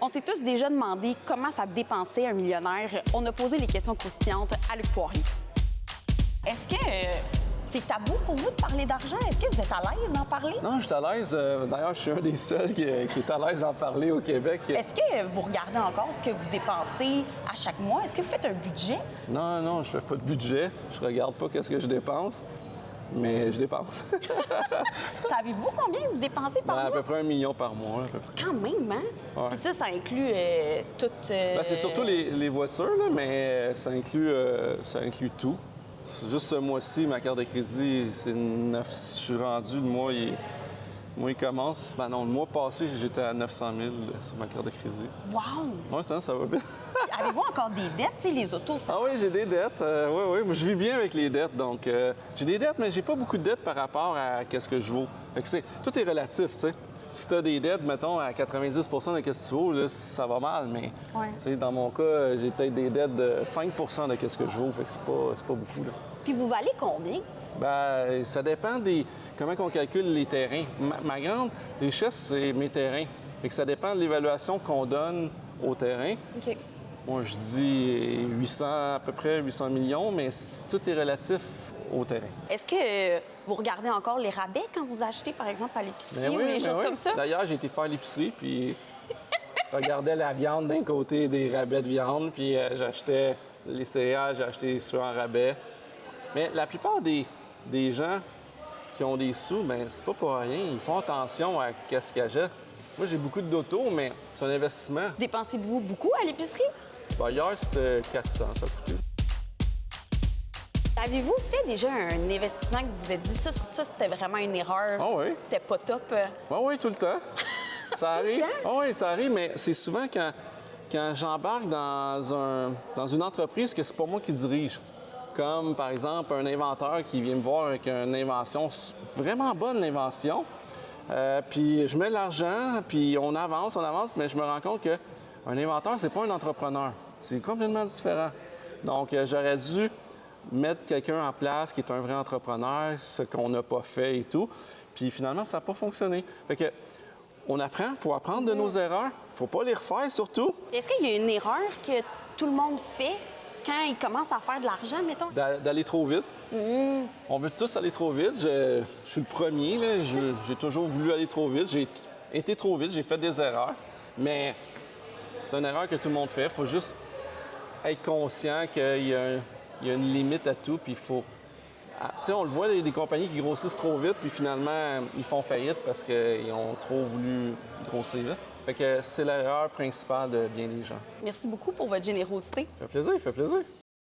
On s'est tous déjà demandé comment ça dépensait un millionnaire. On a posé les questions croustillantes à Luc Poirier. Est-ce que c'est tabou pour vous de parler d'argent? Est-ce que vous êtes à l'aise d'en parler? Non, je suis à l'aise. D'ailleurs, je suis un des seuls qui est à l'aise d'en parler au Québec. Est-ce que vous regardez encore ce que vous dépensez à chaque mois? Est-ce que vous faites un budget? Non, je fais pas de budget. Je regarde pas qu'est-ce que je dépense, mais je dépense. Savez-vous combien vous dépensez par À mois? peu près 1 million par mois. À peu près. Quand même, hein? Ouais. Puis ça inclut tout... C'est surtout les voitures, là, mais ça inclut tout. C'est juste ce mois-ci, ma carte de crédit, c'est 9. Je suis rendu, le mois, il commence. Ben non, le mois passé, j'étais à 900 000 sur ma carte de crédit. Wow! Oui, ça va bien. Avez-vous encore des dettes? Tu sais, les autos, ça... Ah oui, j'ai des dettes. Oui. Je vis bien avec les dettes. Donc, j'ai des dettes, mais j'ai pas beaucoup de dettes par rapport à ce que je vaux. Fait que tout est relatif, tu sais. Si tu as des dettes, mettons, à 90 de ce que tu vaux, là, ça va mal. Mais Ouais. tu sais, dans mon cas, j'ai peut-être des dettes de 5 de ce que je vaux. Fait que c'est pas beaucoup, là. Puis vous valez combien? Ben, ça dépend comment on calcule les terrains. Ma grande richesse, c'est mes terrains. Fait que ça dépend de l'évaluation qu'on donne au terrain. OK. Moi, je dis 800, à peu près 800 millions, mais tout est relatif au terrain. Est-ce que vous regardez encore les rabais quand vous achetez, par exemple, à l'épicerie ou les choses comme ça? D'ailleurs, j'ai été faire l'épicerie, puis je regardais la viande d'un côté des rabais de viande, puis j'achetais les céréales, j'ai acheté ceux en rabais. Mais la plupart des gens qui ont des sous, ben c'est pas pour rien. Ils font attention à ce qu'ils achètent. Moi, j'ai beaucoup d'autos, mais c'est un investissement. Dépensez-vous beaucoup à l'épicerie? Ben, hier, c'était 400, ça a coûté. Avez-vous fait déjà un investissement que vous vous êtes dit, ça c'était vraiment une erreur, Ah oui. c'était pas top? Oui, tout le temps. Ça arrive. Oui, ça arrive, mais c'est souvent quand j'embarque dans une entreprise que c'est pas moi qui dirige. Comme, par exemple, un inventeur qui vient me voir avec une invention, vraiment bonne l'invention. Puis je mets de l'argent, puis on avance, mais je me rends compte qu'un inventeur, c'est pas un entrepreneur. C'est complètement différent. Donc, j'aurais dû mettre quelqu'un en place qui est un vrai entrepreneur, ce qu'on n'a pas fait et tout. Puis finalement, ça n'a pas fonctionné. Fait que, on apprend, il faut apprendre de nos erreurs. Il ne faut pas les refaire, surtout. Est-ce qu'il y a une erreur que tout le monde fait quand il commence à faire de l'argent, mettons? D'aller trop vite. On veut tous aller trop vite. Je suis le premier, là. J'ai toujours voulu aller trop vite. J'ai été trop vite, j'ai fait des erreurs. Mais c'est une erreur que tout le monde fait. Il faut juste être conscient qu'il y a une limite à tout, puis il faut... Tu sais, on le voit, des compagnies qui grossissent trop vite, puis finalement, ils font faillite parce qu'ils ont trop voulu grossir vite. Fait que c'est l'erreur principale de bien des gens. Merci beaucoup pour votre générosité. Ça fait plaisir.